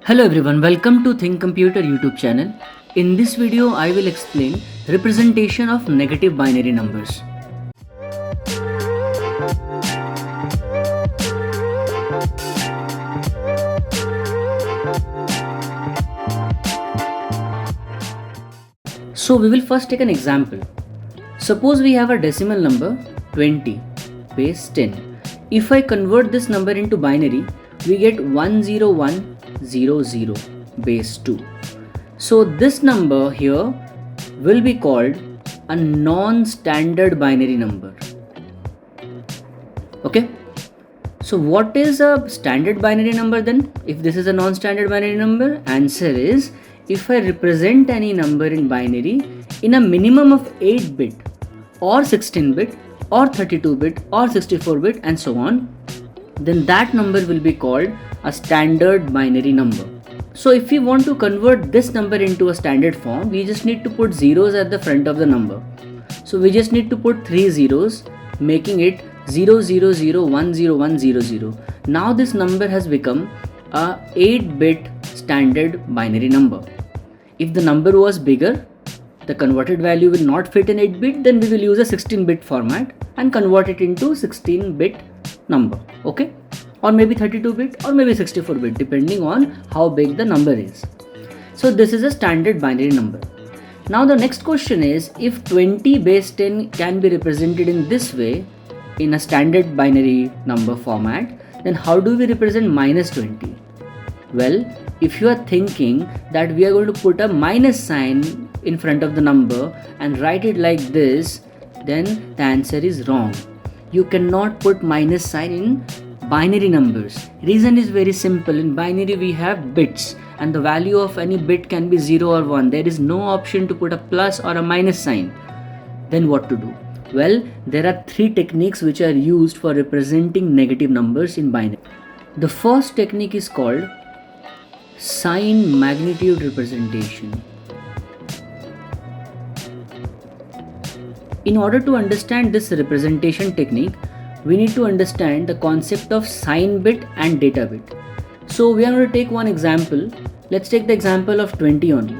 Hello everyone, welcome to ThinkComputer YouTube channel. In this video, I will explain representation of negative binary numbers. So we will first take an example. Suppose we have a decimal number 20 base 10. If I convert this number into binary, we get 10100 base 2. So this number here will be called a non-standard binary number. Okay. So what is a standard binary number then? If this is a non-standard binary number, answer is if I represent any number in binary in a minimum of 8-bit or 16-bit or 32-bit or 64-bit and so on, then that number will be called a standard binary number. So if we want to convert this number into a standard form, we just need to put zeros at the front of the number. So we just need to put 3 zeros, making it 000100100. Now this number has become a 8-bit standard binary number. If the number was bigger, the converted value will not fit in 8-bit, then we will use a 16-bit format and convert it into 16-bit number. Okay? Or maybe 32-bit or maybe 64-bit, depending on how big the number is. So this is a standard binary number. Now the next question is, if 20 base 10 can be represented in this way in a standard binary number format, then how do we represent minus 20? Well, if you are thinking that we are going to put a minus sign in front of the number and write it like this, then the answer is wrong. You cannot put minus sign in binary numbers. Reason is very simple. In binary we have bits and the value of any bit can be 0 or 1. There is no option to put a plus or a minus sign. Then what to do? Well, there are 3 techniques which are used for representing negative numbers in binary. The first technique is called sign magnitude representation. In order to understand this representation technique, we need to understand the concept of sign bit and data bit. So we are going to take one example. Let's take the example of 20 only.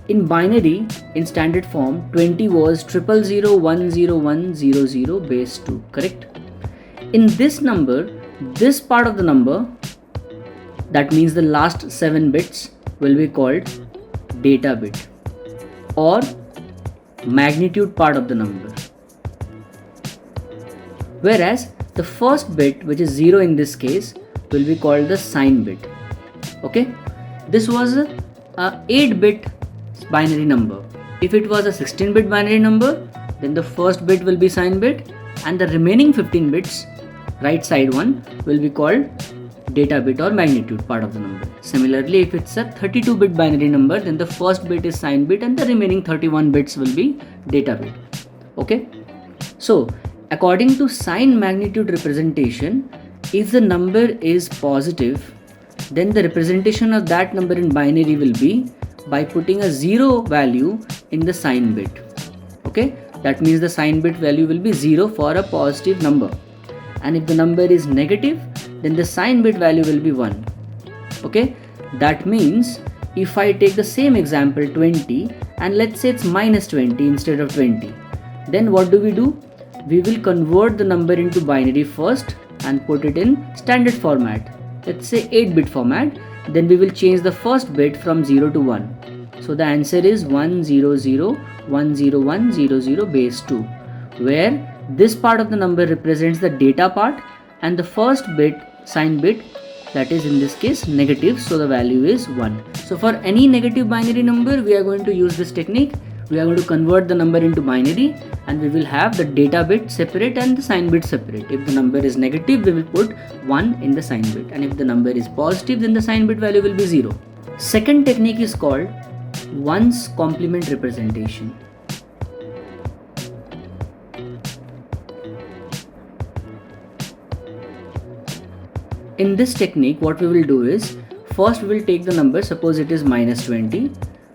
In binary, in standard form, 20 was 000100100 base 2, correct? In this number, this part of the number, that means the last 7 bits, will be called data bit or magnitude part of the number. Whereas the first bit, which is 0 in this case, will be called the sign bit. Okay, this was a 8-bit binary number. If it was a 16-bit binary number, then the first bit will be sign bit and the remaining 15 bits, right side one, will be called data bit or magnitude part of the number. Similarly, if it's a 32-bit binary number, then the first bit is sign bit and the remaining 31 bits will be data bit. Okay, so according to sign magnitude representation, if the number is positive, then the representation of that number in binary will be by putting a 0 value in the sign bit. Okay, that means the sign bit value will be 0 for a positive number. And if the number is negative, then the sign bit value will be 1. Okay, that means if I take the same example 20 and let's say it's minus 20 instead of 20, then what do? We will convert the number into binary first and put it in standard format. Let's say 8-bit format. Then we will change the first bit from 0 to 1. So the answer is 100100100 base 2, where this part of the number represents the data part and the first bit, sign bit, that is in this case negative, so the value is 1. So for any negative binary number, we are going to use this technique. We are going to convert the number into binary and we will have the data bit separate and the sign bit separate. If the number is negative, we will put 1 in the sign bit, and if the number is positive, then the sign bit value will be 0. Second technique is called ones complement representation. In this technique, what we will do is, first we will take the number, suppose it is minus 20.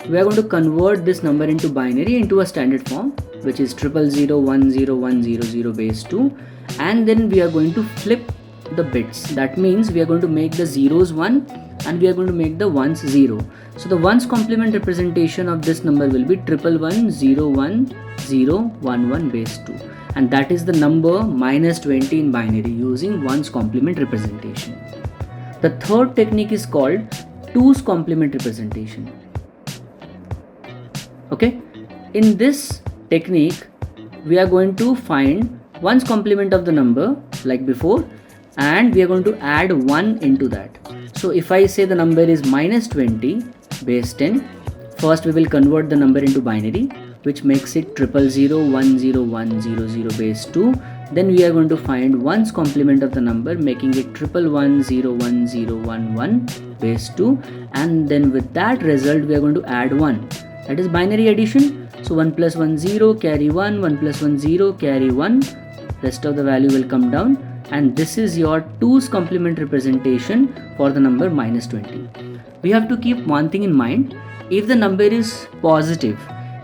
We are going to convert this number into binary into a standard form, which is 000100100 base 2, and then we are going to flip the bits. That means we are going to make the zeros 1 and we are going to make the ones 0. So the ones complement representation of this number will be 1110111 base 2, and that is the number minus 20 in binary using ones complement representation. The third technique is called 2's complement representation. Okay, in this technique we are going to find ones complement of the number like before, and we are going to add 1 into that. So if I say the number is minus 20 base 10, first we will convert the number into binary, which makes it 000010100 base 2. Then we are going to find ones complement of the number, making it 1110111 base 2, and then with that result we are going to add 1. That is binary addition. So 1 plus 1 0, carry 1, 1 plus 1 0, carry 1, rest of the value will come down, and this is your 2's complement representation for the number minus 20. We have to keep one thing in mind: if the number is positive,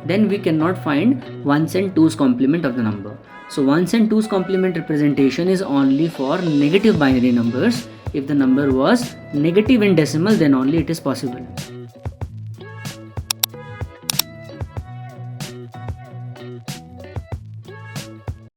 then we cannot find 1's and 2's complement of the number. So 1's and 2's complement representation is only for negative binary numbers. If the number was negative in decimal, then only it is possible.